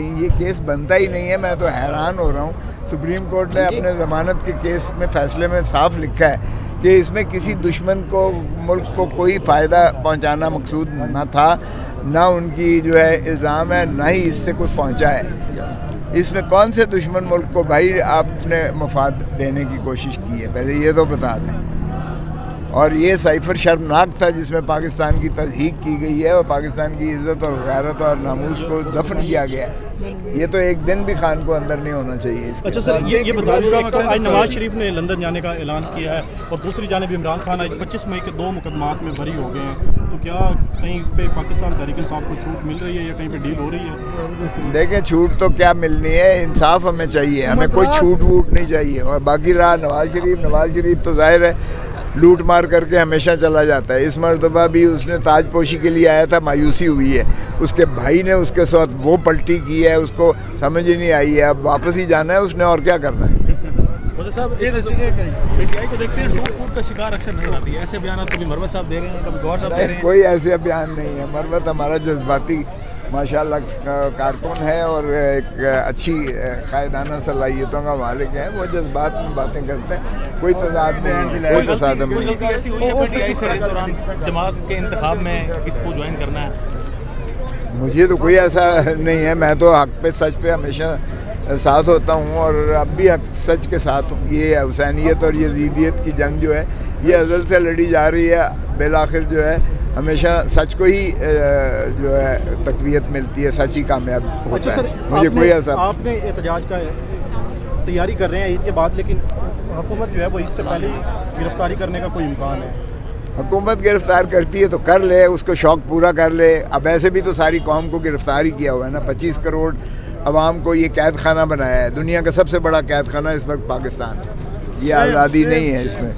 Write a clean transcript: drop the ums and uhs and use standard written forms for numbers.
تھیں یہ کیس بنتا ہی نہیں ہے. میں تو حیران ہو رہا ہوں. سپریم کورٹ نے اپنے ضمانت کے کیس میں فیصلے میں صاف لکھا ہے کہ اس میں کسی دشمن کو ملک کو کوئی فائدہ پہنچانا مقصود نہ تھا, نہ ان کی جو ہے الزام ہے, نہ ہی اس سے کوئی پہنچا ہے. اس میں کون سے دشمن ملک کو بھائی آپ نے مفاد دینے کی کوشش کی ہے, پہلے یہ تو بتا دیں. اور یہ سائفر شرمناک تھا جس میں پاکستان کی تضحیق کی گئی ہے اور پاکستان کی عزت اور غیرت اور ناموس کو دفن کیا گیا ہے. یہ تو ایک دن بھی خان کو اندر نہیں ہونا چاہیے. اچھا سر, یہ بتا دیں آج نواز شریف نے لندن جانے کا اعلان کیا ہے اور دوسری جانب عمران خان آج 25 مئی کے 2 مقدمات میں بری ہو گئے ہیں, تو کیا کہیں پہ پاکستان تحریک انصاف کو چھوٹ مل رہی ہے یا کہیں پہ ڈیل ہو رہی ہے؟ دیکھیں چھوٹ تو کیا ملنی ہے, انصاف ہمیں چاہیے, ہمیں کوئی چھوٹ ووٹ نہیں چاہیے. اور باقی رہا نواز شریف تو ظاہر ہے لوٹ مار کر کے ہمیشہ چلا جاتا ہے. اس مرتبہ بھی اس نے تاج پوشی کے لیے آیا تھا, مایوسی ہوئی ہے. اس کے بھائی نے اس کے ساتھ وہ پلٹی کی ہے, اس کو سمجھ ہی نہیں آئی ہے. اب واپس ہی جانا ہے اس نے, اور کیا کرنا ہے. کا شکار اکثر نظر آتی ہے, ایسے بیانات کبھی مروت صاحب دے رہے ہیں, کبھی گوہر صاحب دے رہے ہیں. کوئی ایسے بیان نہیں ہے. مروت ہمارا جذباتی ماشاءاللہ کارکن ہے اور ایک اچھی قائدانہ صلاحیتوں کا مالک ہے. وہ جذبات میں باتیں کرتے ہیں, کوئی تضاد نہیں ہے, کوئی تصادم نہیں ہے. جماعت کے انتخاب میں کس کو جوائن کرنا ہے؟ مجھے تو کوئی ایسا نہیں ہے. میں تو حق پہ سچ پہ ہمیشہ ساتھ ہوتا ہوں اور اب بھی حق سچ کے ساتھ ہوں. یہ حسینیت اور یزیدیت کی جنگ جو ہے یہ ازل سے لڑی جا رہی ہے. بالآخر جو ہے ہمیشہ سچ کو ہی جو ہے تقویت ملتی ہے, سچ ہی کامیاب ہوتا ہے. مجھے کوئی ایسا آپ نے احتجاج کا تیاری کر رہے ہیں عید کے بعد, لیکن حکومت جو ہے وہ عید سے پہلے ہی گرفتاری کرنے کا کوئی امکان ہے؟ حکومت گرفتار کرتی ہے تو کر لے, اس کو شوق پورا کر لے. اب ایسے بھی تو ساری قوم کو گرفتار ہی کیا ہوا ہے نا. 25 کروڑ عوام کو یہ قید خانہ بنایا ہے. دنیا کا سب سے بڑا قید خانہ اس وقت پاکستان ہے. یہ آزادی نہیں ہے اس میں.